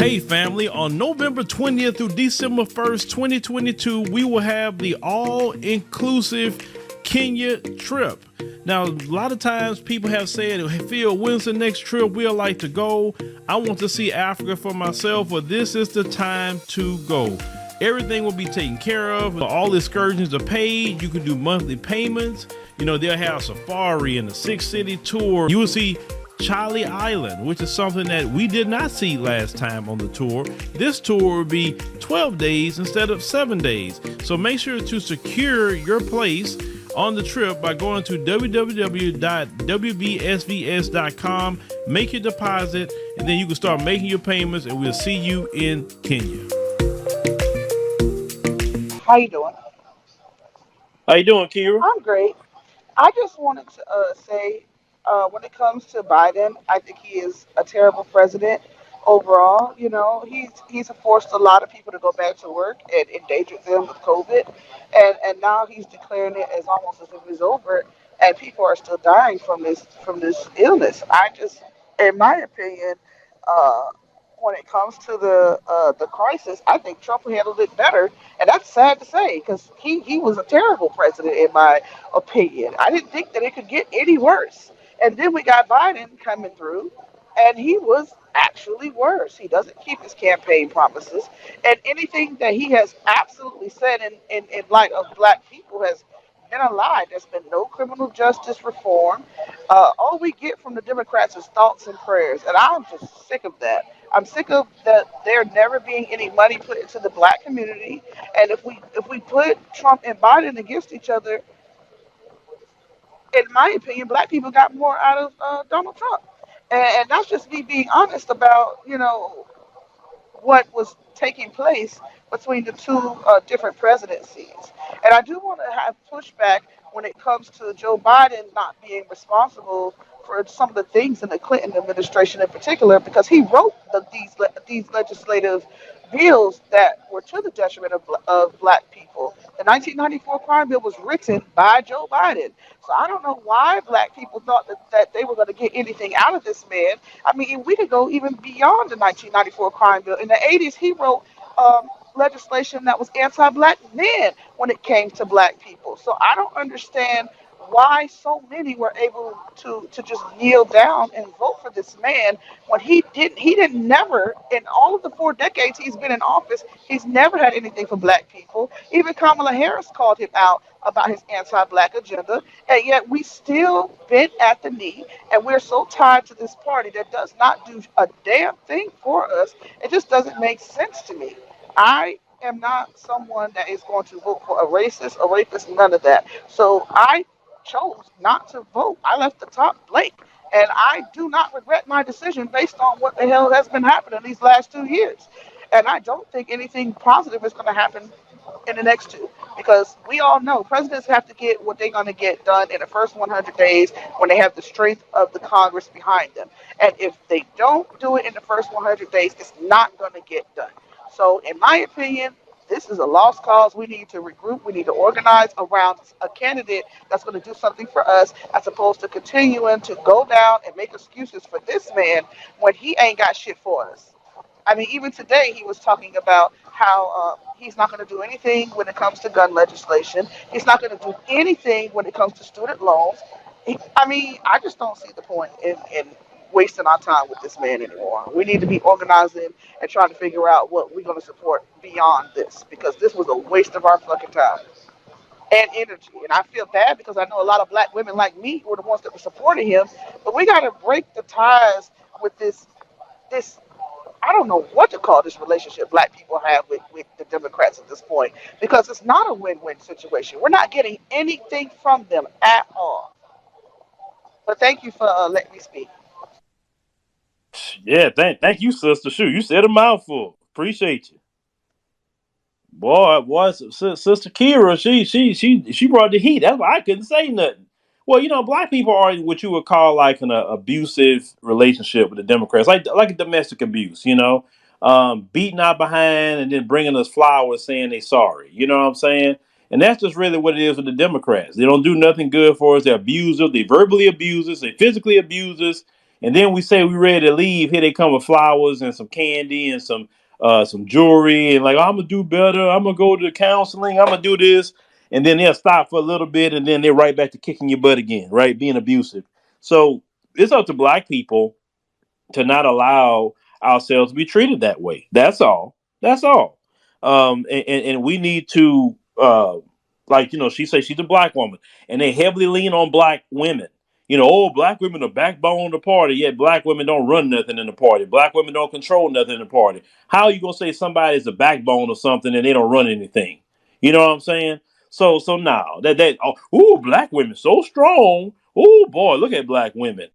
Hey family, on November 20th through December 1st, 2022, we will have the all-inclusive Kenya trip. Now, a lot of times people have said, hey, Phil, when's the next trip we'd like to go? I want to see Africa for myself, but this is the time to go. Everything will be taken care of. All excursions are paid. You can do monthly payments. You know, they'll have safari and a 6-city tour. You will see Charlie Island, which is something that we did not see last time on the tour. This tour will be 12 days instead of 7 days. So make sure to secure your place on the trip by going to www.wbsvs.com, make your deposit, and then you can start making your payments, and we'll see you in Kenya. How you doing? How you doing, Kira? I'm great. I just wanted to say, when it comes to Biden, I think he is a terrible president overall. You know, he's forced a lot of people to go back to work and endangered them with COVID, and now he's declaring it as almost as if it's over, and people are still dying from this illness. I just, in my opinion, uh, when it comes to the crisis, I think Trump handled it better, and that's sad to say because he was a terrible president in my opinion. I didn't think that it could get any worse, and then we got Biden coming through, and he was actually worse. He doesn't keep his campaign promises, and anything that he has absolutely said in light of black people has been a lie. There's been no criminal justice reform. All we get from the Democrats is thoughts and prayers, and I'm just sick of that. I'm sick of that there never being any money put into the black community. And if we put Trump and Biden against each other, in my opinion, black people got more out of Donald Trump. And that's just me being honest about what was taking place between the two different presidencies. And I do want to have pushback when it comes to Joe Biden not being responsible for some of the things in the Clinton administration in particular, because he wrote these legislative bills that were to the detriment of black people. The 1994 crime bill was written by Joe Biden. So I don't know why black people thought that they were going to get anything out of this man. I mean, we could go even beyond the 1994 crime bill. In the 80s, he wrote legislation that was anti-black then when it came to black people. So I don't understand why so many were able to just kneel down and vote for this man when he didn't never in all of the 4 decades he's been in office, he's never had anything for black people. Even Kamala Harris called him out about his anti-black agenda, and yet we still bent at the knee, and we're so tied to this party that does not do a damn thing for us. It just doesn't make sense to me. I am not someone that is going to vote for a racist, a rapist, none of that. So I chose not to vote. I left the top blank. And I do not regret my decision based on what the hell has been happening these last 2 years. And I don't think anything positive is going to happen in the next two, because we all know presidents have to get what they're going to get done in the first 100 days when they have the strength of the Congress behind them. And if they don't do it in the first 100 days, it's not going to get done. So, in my opinion, this is a lost cause. We need to regroup. We need to organize around a candidate that's going to do something for us, as opposed to continuing to go down and make excuses for this man when he ain't got shit for us. I mean, even today he was talking about how he's not going to do anything when it comes to gun legislation. He's not going to do anything when it comes to student loans. I mean, I just don't see the point in wasting our time with this man anymore. We need to be organizing and trying to figure out what we're going to support beyond this, because this was a waste of our fucking time and energy. And I feel bad because I know a lot of black women like me were the ones that were supporting him. But we got to break the ties with this. I don't know what to call this relationship black people have with the Democrats at this point, because it's not a win-win situation. We're not getting anything from them at all. But thank you for letting me speak. Yeah, thank you, sister. Shoot, you said a mouthful. Appreciate you. Boy, Sister Kira, she brought the heat. That's why I couldn't say nothing. Well, black people are in what you would call like an abusive relationship with the Democrats, like a domestic abuse. Beating our behind and then bringing us flowers saying they sorry. You know what I'm saying? And that's just really what it is with the Democrats. They don't do nothing good for us. They abuse us. They verbally abuse us. They physically abuse us. And then we say we ready to leave. Here they come with flowers and some candy and some jewelry and like, I'm gonna do better. I'm gonna go to counseling. I'm gonna do this, and then they'll stop for a little bit, and then they're right back to kicking your butt again, right? Being abusive. So it's up to Black people to not allow ourselves to be treated that way. That's all. That's all. And we need to, like, she says she's a Black woman, and they heavily lean on Black women. Oh, Black women are backbone of the party, yet Black women don't run nothing in the party. Black women don't control nothing in the party. How are you gonna say somebody is a backbone of something and they don't run anything? You know what I'm saying? So now that Black women so strong. Oh boy, look at Black women.